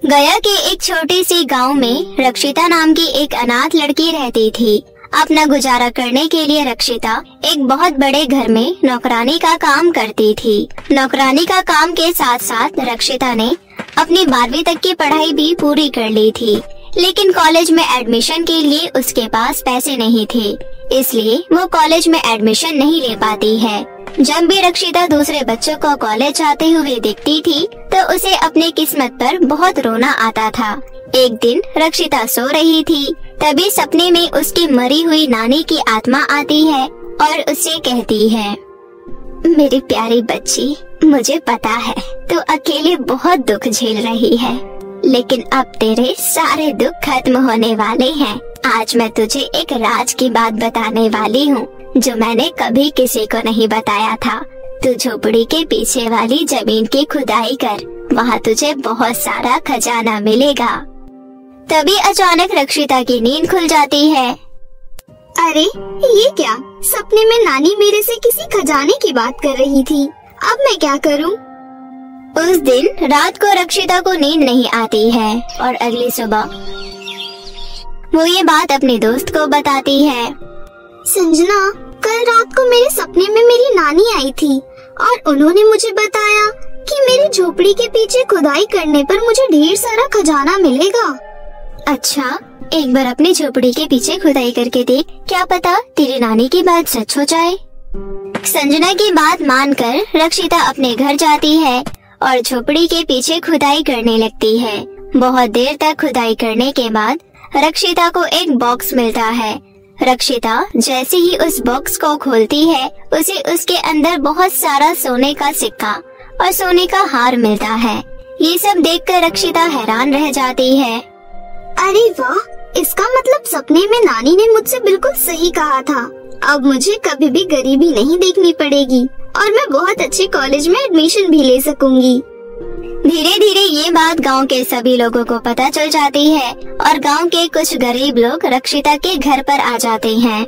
गया के एक छोटे से गांव में रक्षिता नाम की एक अनाथ लड़की रहती थी। अपना गुजारा करने के लिए रक्षिता एक बहुत बड़े घर में नौकरानी का काम करती थी। नौकरानी का काम के साथ साथ रक्षिता ने अपनी 12वीं तक की पढ़ाई भी पूरी कर ली थी, लेकिन कॉलेज में एडमिशन के लिए उसके पास पैसे नहीं थे, इसलिए वो कॉलेज में एडमिशन नहीं ले पाती है। जब भी रक्षिता दूसरे बच्चों को कॉलेज आते हुए देखती थी तो उसे अपनी किस्मत पर बहुत रोना आता था। एक दिन रक्षिता सो रही थी, तभी सपने में उसकी मरी हुई नानी की आत्मा आती है और उससे कहती है, मेरी प्यारी बच्ची, मुझे पता है तू अकेले बहुत दुख झेल रही है, लेकिन अब तेरे सारे दुख खत्म होने वाले हैं। आज मैं तुझे एक राज की बात बताने वाली हूँ जो मैंने कभी किसी को नहीं बताया था। तू झोपड़ी के पीछे वाली जमीन की खुदाई कर, वहाँ तुझे बहुत सारा खजाना मिलेगा। तभी अचानक रक्षिता की नींद खुल जाती है। अरे ये क्या, सपने में नानी मेरे से किसी खजाने की बात कर रही थी, अब मैं क्या करूँ? उस दिन रात को रक्षिता को नींद नहीं आती है और अगली सुबह वो ये बात अपने दोस्त को बताती है। संजना, कल रात को मेरे सपने में मेरी नानी आई थी और उन्होंने मुझे बताया कि मेरी झोपड़ी के पीछे खुदाई करने पर मुझे ढेर सारा खजाना मिलेगा। अच्छा, एक बार अपनी झोपड़ी के पीछे खुदाई करके देख, क्या पता तेरी नानी की बात सच हो जाए। संजना की बात मानकर रक्षिता अपने घर जाती है और झोपड़ी के पीछे खुदाई करने लगती है। बहुत देर तक खुदाई करने के बाद रक्षिता को एक बॉक्स मिलता है। रक्षिता जैसे ही उस बॉक्स को खोलती है, उसे उसके अंदर बहुत सारा सोने का सिक्का और सोने का हार मिलता है। ये सब देखकर रक्षिता हैरान रह जाती है। अरे वाह, इसका मतलब सपने में नानी ने मुझसे बिल्कुल सही कहा था। अब मुझे कभी भी गरीबी नहीं देखनी पड़ेगी और मैं बहुत अच्छे कॉलेज में एडमिशन भी ले सकूंगी। धीरे धीरे ये बात गांव के सभी लोगों को पता चल जाती है और गांव के कुछ गरीब लोग रक्षिता के घर पर आ जाते हैं।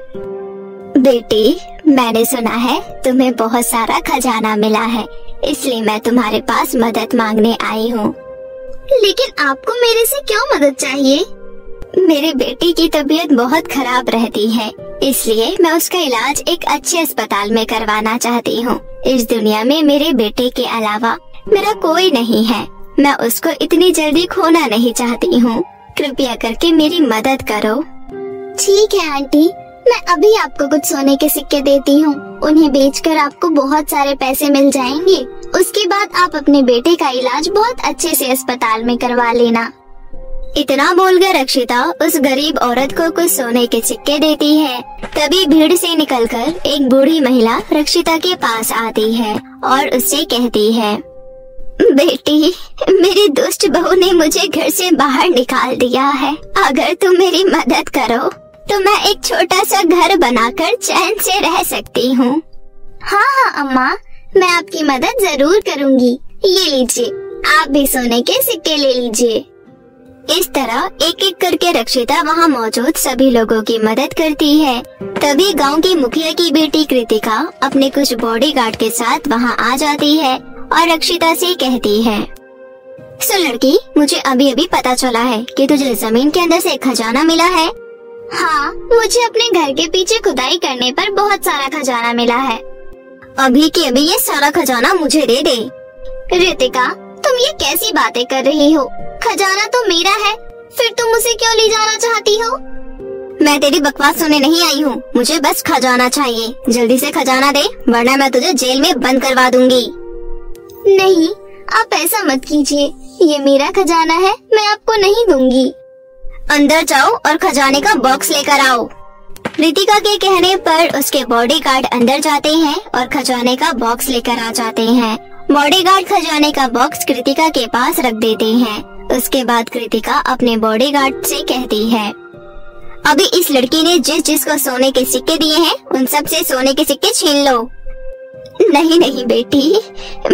बेटी, मैंने सुना है तुम्हें बहुत सारा खजाना मिला है, इसलिए मैं तुम्हारे पास मदद मांगने आई हूँ। लेकिन आपको मेरे से क्यों मदद चाहिए? मेरे बेटी की तबीयत बहुत खराब रहती है, इसलिए मैं उसका इलाज एक अच्छे अस्पताल में करवाना चाहती हूँ। इस दुनिया में मेरे बेटे के अलावा मेरा कोई नहीं है। मैं उसको इतनी जल्दी खोना नहीं चाहती हूँ। कृपया करके मेरी मदद करो। ठीक है आंटी, मैं अभी आपको कुछ सोने के सिक्के देती हूँ। उन्हें बेचकर आपको बहुत सारे पैसे मिल जाएंगे। उसके बाद आप अपने बेटे का इलाज बहुत अच्छे से अस्पताल में करवा लेना। इतना बोलकर रक्षिता उस गरीब औरत को कुछ सोने के सिक्के देती है। तभी भीड़ से निकलकर एक बूढ़ी महिला रक्षिता के पास आती है और उससे कहती है, बेटी, मेरी दुष्ट बहू ने मुझे घर से बाहर निकाल दिया है। अगर तुम मेरी मदद करो तो मैं एक छोटा सा घर बनाकर चैन से रह सकती हूँ। हाँ हाँ अम्मा, मैं आपकी मदद जरूर करूँगी। ये लीजिए, आप भी सोने के सिक्के ले लीजिए। इस तरह एक एक करके रक्षिता वहाँ मौजूद सभी लोगों की मदद करती है। तभी गांव की मुखिया की बेटी कृतिका अपने कुछ बॉडीगार्ड के साथ वहाँ आ जाती है और रक्षिता से कहती है, सो लड़की, मुझे अभी अभी पता चला है कि तुझे जमीन के अंदर से खजाना मिला है। हाँ, मुझे अपने घर के पीछे खुदाई करने पर बहुत सारा खजाना मिला है। अभी के अभी ये सारा खजाना मुझे दे दे। कृतिका, तुम ये कैसी बातें कर रही हो? खजाना तो मेरा है, फिर तुम उसे क्यों ले जाना चाहती हो? मैं तेरी बकवास सुनने नहीं आई हूँ। मुझे बस खजाना चाहिए। जल्दी से खजाना दे, वरना मैं तुझे जेल में बंद करवा दूंगी। नहीं, आप ऐसा मत कीजिए। ये मेरा खजाना है, मैं आपको नहीं दूंगी। अंदर जाओ और खजाने का बॉक्स लेकर आओ। कृतिका के कहने पर उसके बॉडीगार्ड अंदर जाते हैं और खजाने का बॉक्स लेकर आ जाते हैं। बॉडीगार्ड खजाने का बॉक्स कृतिका के पास रख देते हैं। उसके बाद कृतिका अपने बॉडीगार्ड से कहती है, अभी इस लड़की ने जिस जिसको सोने के सिक्के दिए हैं, उन सब से सोने के सिक्के छीन लो। नहीं नहीं बेटी,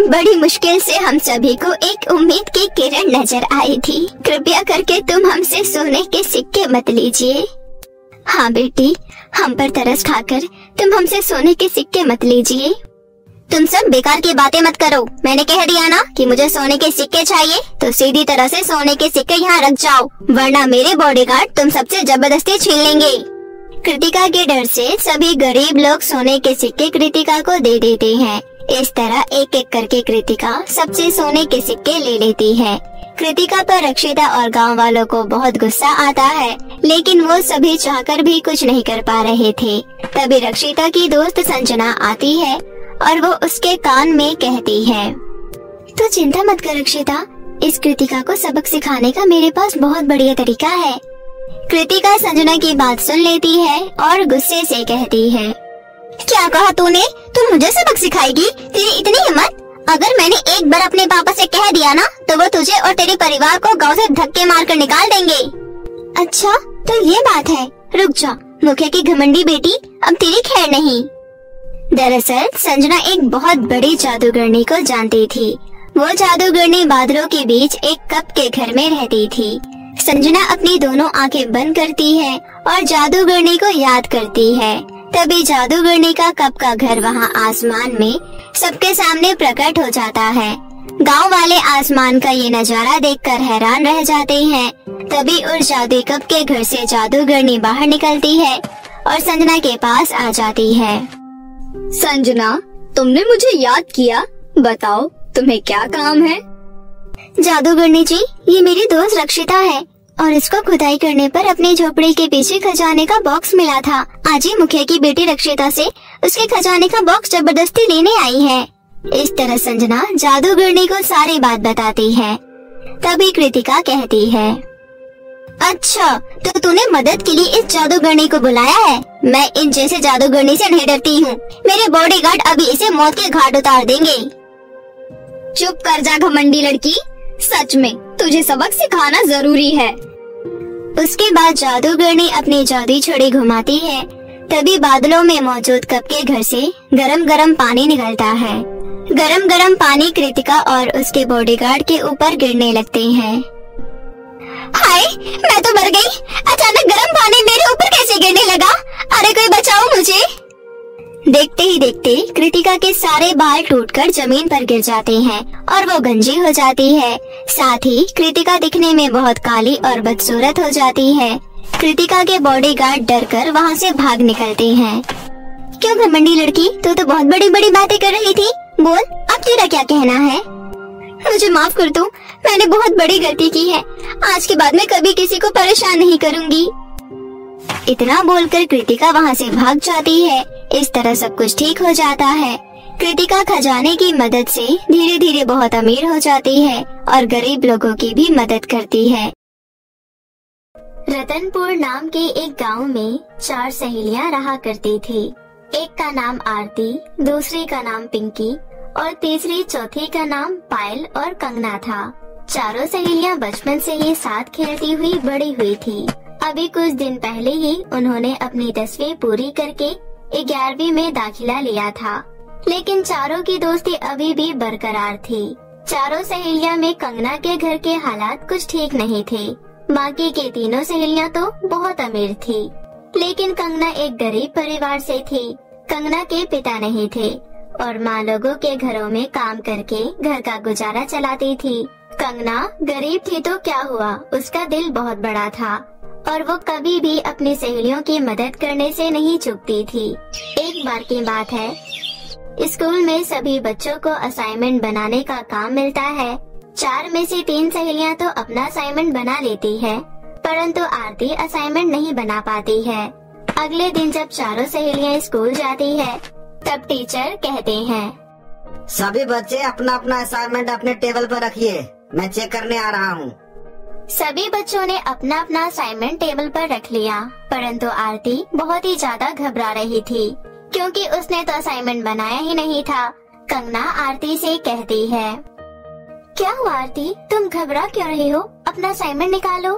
बड़ी मुश्किल से हम सभी को एक उम्मीद की किरण नजर आई थी। कृपया करके तुम हमसे सोने के सिक्के मत लीजिए। हाँ बेटी, हम पर तरस खाकर तुम हमसे सोने के सिक्के मत लीजिए। तुम सब बेकार की बातें मत करो। मैंने कह दिया ना कि मुझे सोने के सिक्के चाहिए, तो सीधी तरह से सोने के सिक्के यहाँ रख जाओ, वरना मेरे बॉडीगार्ड तुम सबसे जबरदस्ती छीन लेंगे। कृतिका के डर से सभी गरीब लोग सोने के सिक्के कृतिका को दे देते हैं। इस तरह एक एक करके कृतिका सबसे सोने के सिक्के ले लेती है। कृतिका पर रक्षिता और गांव वालों को बहुत गुस्सा आता है, लेकिन वो सभी चाहकर भी कुछ नहीं कर पा रहे थे। तभी रक्षिता की दोस्त संजना आती है और वो उसके कान में कहती है, तो चिंता मत कर रक्षिता, इस कृतिका को सबक सिखाने का मेरे पास बहुत बढ़िया तरीका है। कृतिका संजना की बात सुन लेती है और गुस्से से कहती है, क्या कहा तूने? तू मुझे सबक सिखाएगी? तेरी इतनी हिम्मत? अगर मैंने एक बार अपने पापा से कह दिया ना, तो वो तुझे और तेरे परिवार को गांव से धक्के मारकर निकाल देंगे। अच्छा, तो ये बात है। रुक जा, मुखिया की घमंडी बेटी, अब तेरी खैर नहीं। दरअसल संजना एक बहुत बड़ी जादूगरनी को जानती थी। वो जादूगरनी बादलों के बीच एक कप के घर में रहती थी। संजना अपनी दोनों आंखें बंद करती है और जादूगरनी को याद करती है। तभी जादूगरनी का कप का घर वहाँ आसमान में सबके सामने प्रकट हो जाता है। गांव वाले आसमान का ये नजारा देखकर हैरान रह जाते हैं। तभी उस जादुई कप के घर से जादूगरनी बाहर निकलती है और संजना के पास आ जाती है। संजना, तुमने मुझे याद किया, बताओ तुम्हें क्या काम है? जादूगरनी जी, ये मेरी दोस्त रक्षिता है और इसको खुदाई करने पर अपनी झोपड़ी के पीछे खजाने का बॉक्स मिला था। आज ही मुखिया की बेटी रक्षिता से उसके खजाने का बॉक्स जबरदस्ती लेने आई है। इस तरह संजना जादूगरनी को सारी बात बताती है। तभी कृतिका कहती है, अच्छा, तो तूने मदद के लिए इस जादूगरनी को बुलाया है? मैं इन जैसे जादूगरनी से नहीं डरती हूँ। मेरे बॉडीगार्ड अभी इसे मौत के घाट उतार देंगे। चुप कर जा घमंडी लड़की, सच में तुझे सबक सिखाना जरूरी है। उसके बाद जादूगरनी अपनी जादुई छड़ी घुमाती है। तभी बादलों में मौजूद कप के घर से गरम गरम पानी निकलता है। गरम गरम पानी कृतिका और उसके बॉडीगार्ड के ऊपर गिरने लगते हैं। हाय, मैं तो मर गई। अचानक गरम पानी मेरे ऊपर कैसे गिरने लगा? अरे कोई बचाओ मुझे। देखते ही देखते कृतिका के सारे बाल टूटकर जमीन पर गिर जाते हैं और वो गंजी हो जाती है। साथ ही कृतिका दिखने में बहुत काली और बदसूरत हो जाती है। कृतिका के बॉडीगार्ड डरकर वहाँ से भाग निकलते हैं। क्यों घमंडी लड़की, तू तो बहुत बड़ी बड़ी बातें कर रही थी। बोल, अब तेरा क्या कहना है? मुझे माफ कर दो, मैंने बहुत बड़ी गलती की है। आज के बाद मैं कभी किसी को परेशान नहीं करूँगी। इतना बोलकर कृतिका वहाँ से भाग जाती है। इस तरह सब कुछ ठीक हो जाता है। कृतिका खजाने की मदद से धीरे धीरे बहुत अमीर हो जाती है और गरीब लोगों की भी मदद करती है। रतनपुर नाम के एक गांव में 4 सहेलियां रहा करती थी। एक का नाम आरती, दूसरी का नाम पिंकी और तीसरी चौथी का नाम पायल और कंगना था। चारों सहेलियां बचपन से ही साथ खेलती हुई बड़ी हुई थी। अभी कुछ दिन पहले ही उन्होंने अपनी 10वीं पूरी करके 11वीं में दाखिला लिया था, लेकिन चारों की दोस्ती अभी भी बरकरार थी। चारों सहेलियां में कंगना के घर के हालात कुछ ठीक नहीं थे। बाकी के तीनों सहेलियां तो बहुत अमीर थी, लेकिन कंगना एक गरीब परिवार से थी। कंगना के पिता नहीं थे और माँ लोगों के घरों में काम करके घर का गुजारा चलाती थी। कंगना गरीब थी तो क्या हुआ, उसका दिल बहुत बड़ा था और वो कभी भी अपनी सहेलियों की मदद करने से नहीं चूकती थी। एक बार की बात है, स्कूल में सभी बच्चों को असाइनमेंट बनाने का काम मिलता है। 4 में से 3 सहेलियां तो अपना असाइनमेंट बना लेती है, परंतु आरती असाइनमेंट नहीं बना पाती है। अगले दिन जब चारों सहेलियां स्कूल जाती है, तब टीचर कहते हैं, सभी बच्चे अपना अपना असाइनमेंट अपने टेबल पर रखिए, मैं चेक करने आ रहा हूँ। सभी बच्चों ने अपना अपना असाइनमेंट टेबल पर रख लिया, परंतु आरती बहुत ही ज्यादा घबरा रही थी, क्योंकि उसने तो असाइनमेंट बनाया ही नहीं था। कंगना आरती से कहती है, क्या हुआ आरती, तुम घबरा क्यों रही हो? अपना असाइनमेंट निकालो।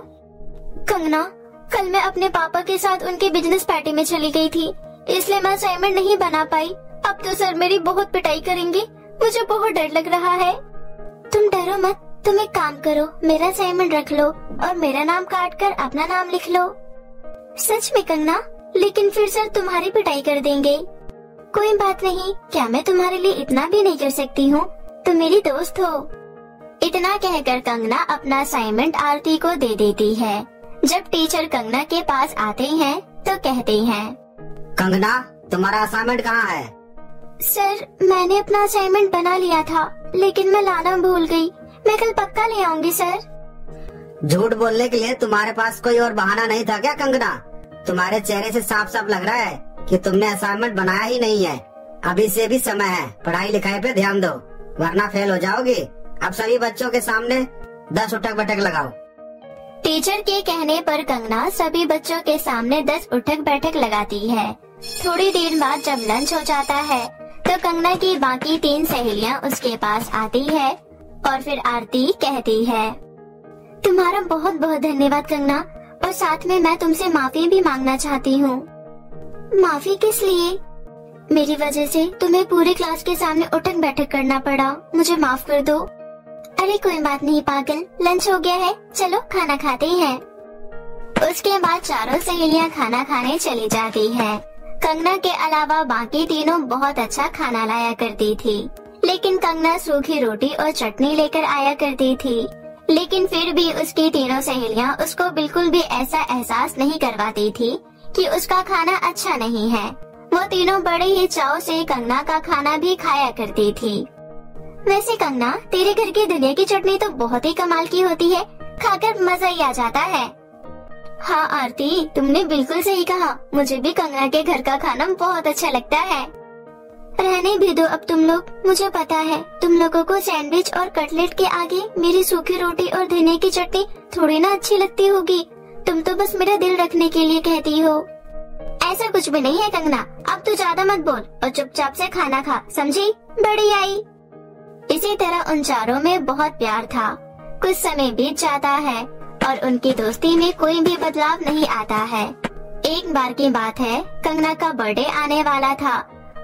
कंगना, कल मैं अपने पापा के साथ उनके बिजनेस पार्टी में चली गई थी, इसलिए मैं असाइनमेंट नहीं बना पाई। अब तो सर मेरी बहुत पिटाई करेंगे, मुझे बहुत डर लग रहा है। तुम डरो मत, तुम एक काम करो, मेरा असाइनमेंट रख लो और मेरा नाम काट कर अपना नाम लिख लो। सच में कंगना? लेकिन फिर सर तुम्हारी पिटाई कर देंगे। कोई बात नहीं, क्या मैं तुम्हारे लिए इतना भी नहीं कर सकती हूँ? तुम मेरी दोस्त हो। इतना कहकर कंगना अपना असाइनमेंट आरती को दे देती है। जब टीचर कंगना के पास आते हैं तो कहते हैं, कंगना, तुम्हारा असाइनमेंट कहाँ है? सर, मैंने अपना असाइनमेंट बना लिया था, लेकिन मैं लाना भूल गई। मैं कल पक्का ले आऊंगी सर। झूठ बोलने के लिए तुम्हारे पास कोई और बहाना नहीं था क्या कंगना? तुम्हारे चेहरे से साफ साफ लग रहा है कि तुमने असाइनमेंट बनाया ही नहीं है। अभी से भी समय है, पढ़ाई लिखाई पे ध्यान दो, वरना फेल हो जाओगी। अब सभी बच्चों के सामने 10 उठक बैठक लगाओ। टीचर के कहने पर कंगना सभी बच्चों के सामने 10 उठक बैठक लगाती है। थोड़ी देर बाद जब लंच हो जाता है तो कंगना की बाकी 3 सहेलियां उसके पास आती है और फिर आरती कहती है, तुम्हारा बहुत बहुत धन्यवाद कंगना, और साथ में मैं तुमसे माफी भी मांगना चाहती हूँ। माफी किस लिए? मेरी वजह से तुम्हें पूरे क्लास के सामने उठक बैठक करना पड़ा, मुझे माफ कर दो। अरे कोई बात नहीं पागल, लंच हो गया है, चलो खाना खाते हैं। उसके बाद चारों सहेलियां खाना खाने चली जाती है। कंगना के अलावा बाकी तीनों बहुत अच्छा खाना लाया करती थी, लेकिन कंगना सूखी रोटी और चटनी लेकर आया करती थी। लेकिन फिर भी उसकी तीनों सहेलियां उसको बिल्कुल भी ऐसा एहसास नहीं करवाती थी कि उसका खाना अच्छा नहीं है। वो तीनों बड़े ही चाव से कंगना का खाना भी खाया करती थी। वैसे कंगना, तेरे घर की धनिया की चटनी तो बहुत ही कमाल की होती है, खाकर मजा ही आ जाता है। हाँ आरती, तुमने बिल्कुल सही कहा, मुझे भी कंगना के घर का खाना बहुत अच्छा लगता है। रहने भी दो अब तुम लोग, मुझे पता है तुम लोगों को सैंडविच और कटलेट के आगे मेरी सूखी रोटी और धनिया की चटनी थोड़ी ना अच्छी लगती होगी। तुम तो बस मेरा दिल रखने के लिए कहती हो। ऐसा कुछ भी नहीं है कंगना, अब तू ज्यादा मत बोल और चुपचाप से खाना खा, समझी? बड़ी आई। इसी तरह उन चारों में बहुत प्यार था। कुछ समय बीत जाता है और उनकी दोस्ती में कोई भी बदलाव नहीं आता है। एक बार की बात है, कंगना का बर्थडे आने वाला था।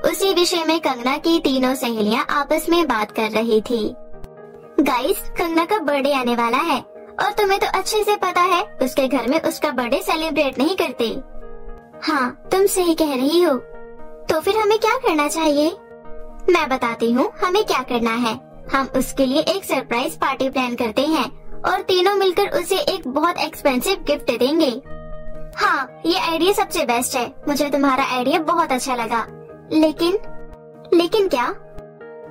उसी विषय में कंगना की तीनों सहेलियां आपस में बात कर रही थी। गाइस, कंगना का बर्थडे आने वाला है और तुम्हें तो अच्छे से पता है उसके घर में उसका बर्थडे सेलिब्रेट नहीं करते। हाँ, तुम सही कह रही हो। तो फिर हमें क्या करना चाहिए? मैं बताती हूँ हमें क्या करना है। हम उसके लिए एक सरप्राइज पार्टी प्लान करते हैं और तीनों मिलकर उसे एक बहुत एक्सपेंसिव गिफ्ट देंगे। हाँ, ये आइडिया सबसे बेस्ट है। मुझे तुम्हारा आइडिया बहुत अच्छा लगा। लेकिन क्या?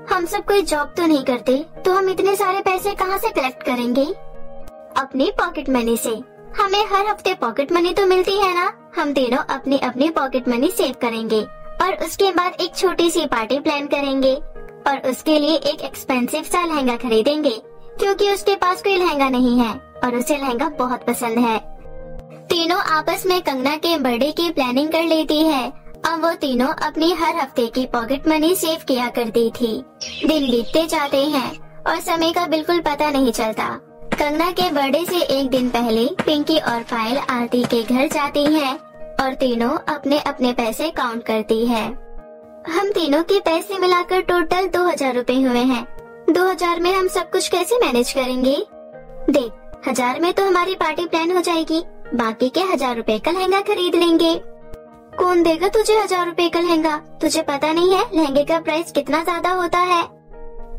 हम सब कोई जॉब तो नहीं करते, तो हम इतने सारे पैसे कहाँ से कलेक्ट करेंगे? अपनी पॉकेट मनी से। हमें हर हफ्ते पॉकेट मनी तो मिलती है ना। हम तीनों अपनी अपनी पॉकेट मनी सेव करेंगे और उसके बाद एक छोटी सी पार्टी प्लान करेंगे और उसके लिए एक एक्सपेंसिव सा लहंगा खरीदेंगे, क्योंकि उसके पास कोई लहंगा नहीं है और उसे लहंगा बहुत पसंद है। तीनों आपस में कंगना के बर्थडे की प्लानिंग कर लेती है। अब वो तीनों अपनी हर हफ्ते की पॉकेट मनी सेव किया करती थी। दिन बीतते जाते हैं और समय का बिल्कुल पता नहीं चलता। कंगना के बर्थडे से एक दिन पहले पिंकी और पायल आरती के घर जाती हैं और तीनों अपने अपने पैसे काउंट करती है। हम तीनों के पैसे मिलाकर टोटल 2000 रूपए हुए हैं। 2000 में हम सब कुछ कैसे मैनेज करेंगे? देख, 1000 में तो हमारी पार्टी प्लान हो जाएगी, बाकी के 1000 रूपए का लहंगा खरीद लेंगे। कौन देगा तुझे 1000 रूपए का लहंगा? तुझे पता नहीं है लहंगे का प्राइस कितना ज्यादा होता है?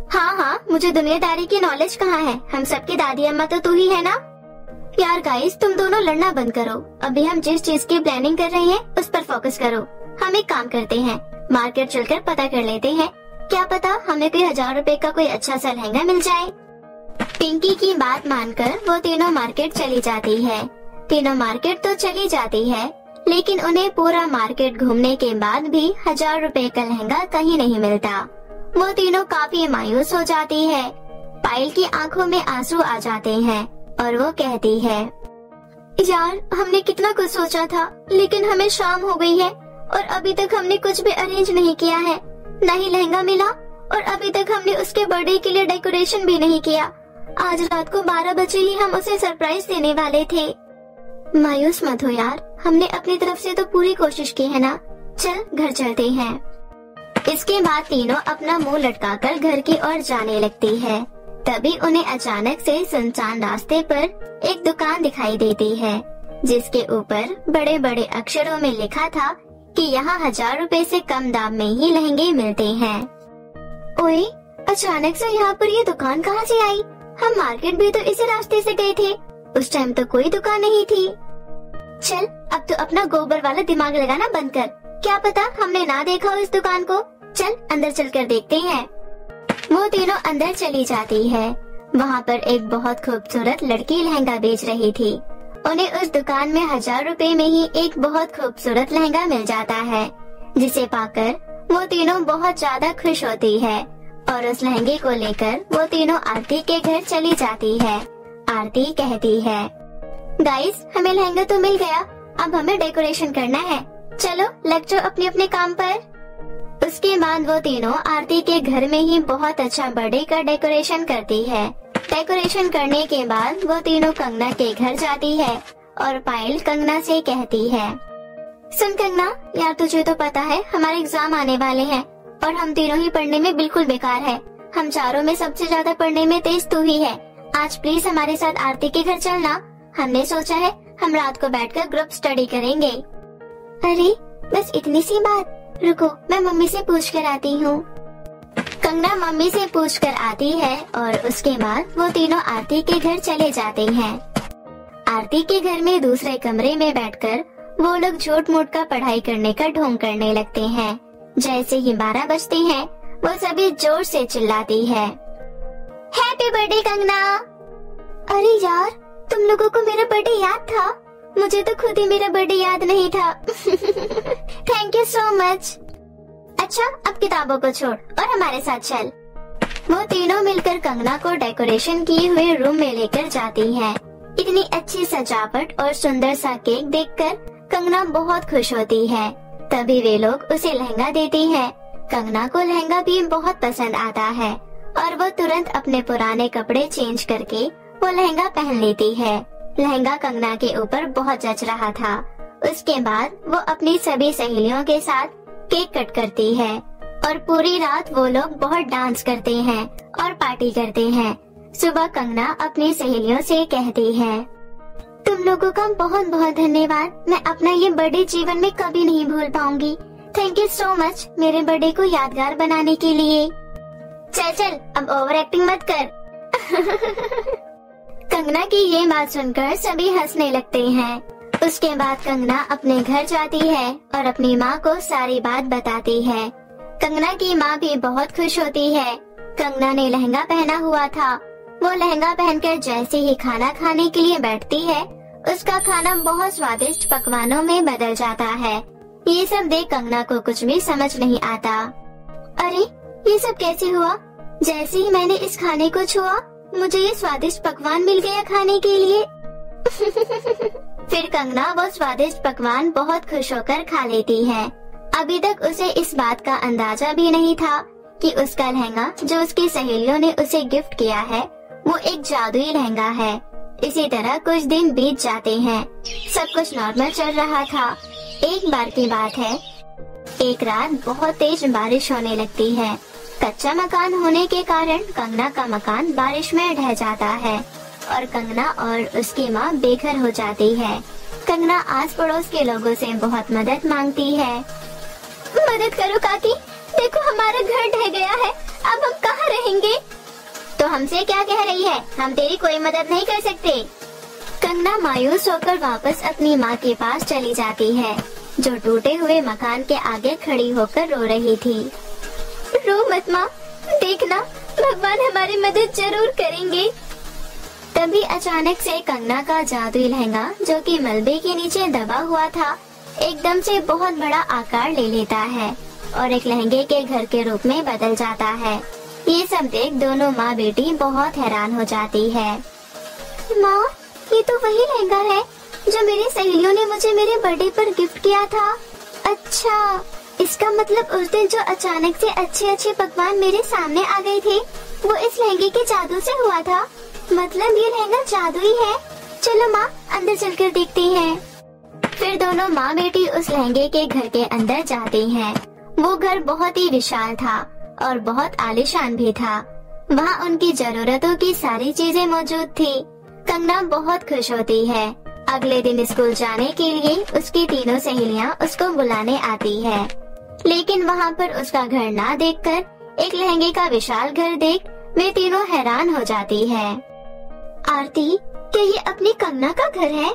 हाँ, मुझे दुनियादारी की नॉलेज कहाँ है? हम सबकी दादी अम्मा तो तू ही है ना। यार गाइस, तुम दोनों लड़ना बंद करो। अभी हम जिस चीज की प्लानिंग कर रहे हैं उस पर फोकस करो। हम एक काम करते हैं, मार्केट चलकर पता कर लेते हैं, क्या पता हमें कोई 1000 रूपए का कोई अच्छा सा लहंगा मिल जाए। पिंकी की बात मानकर वो तीनों मार्केट चली जाती है। तीनों मार्केट तो चली जाती है, लेकिन उन्हें पूरा मार्केट घूमने के बाद भी 1000 रूपए का लहंगा कहीं नहीं मिलता। वो तीनों काफी मायूस हो जाती है। पायल की आंखों में आंसू आ जाते हैं और वो कहती है, यार हमने कितना कुछ सोचा था, लेकिन हमें शाम हो गई है और अभी तक हमने कुछ भी अरेंज नहीं किया है। न ही लहंगा मिला और अभी तक हमने उसके बर्थडे के लिए डेकोरेशन भी नहीं किया। आज रात को 12 बजे ही हम उसे सरप्राइज देने वाले थे। मायूस मत हो यार, हमने अपनी तरफ से तो पूरी कोशिश की है ना। चल घर चलते हैं। इसके बाद तीनों अपना मुंह लटकाकर घर की ओर जाने लगती है। तभी उन्हें अचानक से सुनसान रास्ते पर एक दुकान दिखाई देती है, जिसके ऊपर बड़े बड़े अक्षरों में लिखा था कि यहाँ 1000 रुपए से कम दाम में ही लहंगे मिलते हैं। ओए, अचानक से यहाँ पर ये दुकान कहाँ से आई? हम मार्केट भी तो इसी रास्ते से गए थे, उस टाइम तो कोई दुकान नहीं थी। चल, अब तो अपना गोबर वाला दिमाग लगाना बंद कर, क्या पता हमने ना देखा हो इस दुकान को। चल अंदर चलकर देखते हैं। वो तीनों अंदर चली जाती है। वहाँ पर एक बहुत खूबसूरत लड़की लहंगा बेच रही थी। उन्हें उस दुकान में 1000 रुपए में ही एक बहुत खूबसूरत लहंगा मिल जाता है, जिसे पाकर वो तीनों बहुत ज्यादा खुश होती है और उस लहंगे को लेकर वो तीनों आरती के घर चली जाती है। आरती कहती है, गाइस, हमें लहंगा तो मिल गया, अब हमें डेकोरेशन करना है, चलो लग जाओ अपने अपने काम पर। उसके बाद वो तीनों आरती के घर में ही बहुत अच्छा बर्थडे का डेकोरेशन करती है। डेकोरेशन करने के बाद वो तीनों कंगना के घर जाती है और पायल कंगना से कहती है, सुन कंगना, यार तुझे तो पता है हमारे एग्जाम आने वाले हैं और हम तीनों ही पढ़ने में बिल्कुल बेकार है। हम चारों में सबसे ज्यादा पढ़ने में तेज तू ही है। आज प्लीज हमारे साथ आरती के घर चलना। हमने सोचा है हम रात को बैठकर ग्रुप स्टडी करेंगे। अरे बस इतनी सी बात, रुको मैं मम्मी से पूछ कर आती हूँ। कंगना मम्मी से पूछ कर आती है और उसके बाद वो तीनों आरती के घर चले जाते हैं। आरती के घर में दूसरे कमरे में बैठकर वो लोग झूठ मूठ का पढ़ाई करने का ढोंग करने लगते हैं। जैसे ही 12 बजते हैं वो सभी जोर से चिल्लाती है, हैप्पी बर्थडे कंगना। अरे यार, तुम लोगों को मेरा बर्थडे याद था? मुझे तो खुद ही मेरा बर्थडे याद नहीं था। Thank you so much. अच्छा, अब किताबों को छोड़ और हमारे साथ चल। वो तीनों मिलकर कंगना को डेकोरेशन किए हुए रूम में लेकर जाती हैं। इतनी अच्छी सजावट और सुंदर सा केक देखकर कंगना बहुत खुश होती है। तभी वे लोग उसे लहंगा देती हैं। कंगना को लहंगा भी बहुत पसंद आता है और वो तुरंत अपने पुराने कपड़े चेंज करके वो लहंगा पहन लेती है। लहंगा कंगना के ऊपर बहुत जच रहा था। उसके बाद वो अपनी सभी सहेलियों के साथ केक कट करती है और पूरी रात वो लोग बहुत डांस करते हैं और पार्टी करते हैं। सुबह कंगना अपनी सहेलियों से कहती है, तुम लोगों का बहुत बहुत धन्यवाद, मैं अपना ये बर्थडे जीवन में कभी नहीं भूल पाऊंगी। थैंक यू सो मच मेरे बर्थडे को यादगार बनाने के लिए। चल चल, अब ओवर एक्टिंग मत कर। कंगना की ये बात सुनकर सभी हंसने लगते हैं। उसके बाद कंगना अपने घर जाती है और अपनी माँ को सारी बात बताती है। कंगना की माँ भी बहुत खुश होती है। कंगना ने लहंगा पहना हुआ था। वो लहंगा पहनकर जैसे ही खाना खाने के लिए बैठती है, उसका खाना बहुत स्वादिष्ट पकवानों में बदल जाता है। ये सब देख कंगना को कुछ भी समझ नहीं आता। अरे ये सब कैसे हुआ? जैसे ही मैंने इस खाने को छुआ, मुझे ये स्वादिष्ट पकवान मिल गया खाने के लिए। फिर कंगना वो स्वादिष्ट पकवान बहुत खुश होकर खा लेती है। अभी तक उसे इस बात का अंदाजा भी नहीं था कि उसका लहंगा जो उसकी सहेलियों ने उसे गिफ्ट किया है वो एक जादुई लहंगा है। इसी तरह कुछ दिन बीत जाते हैं। सब कुछ नॉर्मल चल रहा था। एक बार की बात है, एक रात बहुत तेज बारिश होने लगती है। कच्चा मकान होने के कारण कंगना का मकान बारिश में ढह जाता है और कंगना और उसकी माँ बेघर हो जाती है। कंगना आस पड़ोस के लोगों से बहुत मदद मांगती है। मदद करो काकी, देखो हमारा घर ढह गया है, अब हम कहाँ रहेंगे? तो हमसे क्या कह रही है, हम तेरी कोई मदद नहीं कर सकते। कंगना मायूस होकर वापस अपनी माँ के पास चली जाती है, जो टूटे हुए मकान के आगे खड़ी होकर रो रही थी। रो मत माँ, देखना भगवान हमारी मदद जरूर करेंगे। तभी अचानक से कंगना का जादुई लहंगा, जो कि मलबे के नीचे दबा हुआ था, एकदम से बहुत बड़ा आकार ले लेता है और एक लहंगे के घर के रूप में बदल जाता है। ये सब देख दोनों माँ बेटी बहुत हैरान हो जाती है। माँ, ये तो वही लहंगा है जो मेरी सहेलियों ने मुझे मेरे बर्थडे पर गिफ्ट किया था। अच्छा, इसका मतलब उस दिन जो अचानक से अच्छे अच्छे पकवान मेरे सामने आ गए थे, वो इस लहंगे के जादू से हुआ था। मतलब ये लहंगा जादुई है। चलो माँ, अंदर चलकर देखते हैं। फिर दोनों माँ बेटी उस लहंगे के घर के अंदर जाती हैं। वो घर बहुत ही विशाल था और बहुत आलीशान भी था। वहाँ उनकी जरूरतों की सारी चीजें मौजूद थी। कंगना बहुत खुश होती है। अगले दिन स्कूल जाने के लिए उसकी तीनों सहेलियां उसको बुलाने आती है, लेकिन वहाँ पर उसका घर ना देखकर एक लहंगे का विशाल घर देख वे तीनों हैरान हो जाती है। आरती, क्या ये अपनी कंगना का घर है?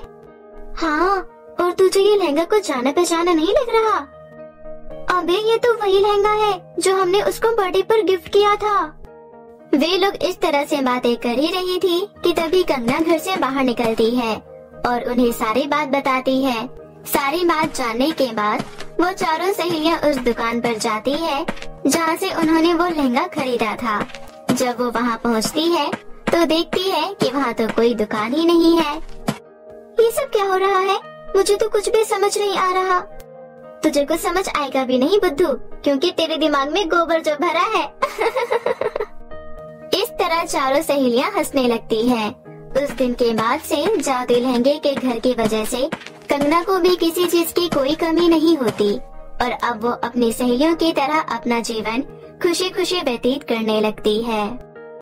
हाँ, और तुझे ये लहंगा कुछ जाना पहचाना नहीं लग रहा? अबे ये तो वही लहंगा है जो हमने उसको बर्थडे पर गिफ्ट किया था। वे लोग इस तरह से बातें कर ही रही थी कि तभी कंगना घर से बाहर निकलती है और उन्हें सारी बात बताती है। सारी बात जानने के बाद वो चारों सहेलियां उस दुकान पर जाती है जहाँ से उन्होंने वो लहंगा खरीदा था। जब वो वहाँ पहुँचती है तो देखती है कि वहाँ तो कोई दुकान ही नहीं है। ये सब क्या हो रहा है? मुझे तो कुछ भी समझ नहीं आ रहा। तुझे कुछ समझ आएगा भी नहीं बुद्धू, क्योंकि तेरे दिमाग में गोबर जो भरा है। इस तरह चारों सहेलियां हंसने लगती हैं। उस दिन के बाद से जादू लहंगे के घर की वजह से कंगना को भी किसी चीज की कोई कमी नहीं होती और अब वो अपनी सहेलियों की तरह अपना जीवन खुशी खुशी व्यतीत करने लगती है।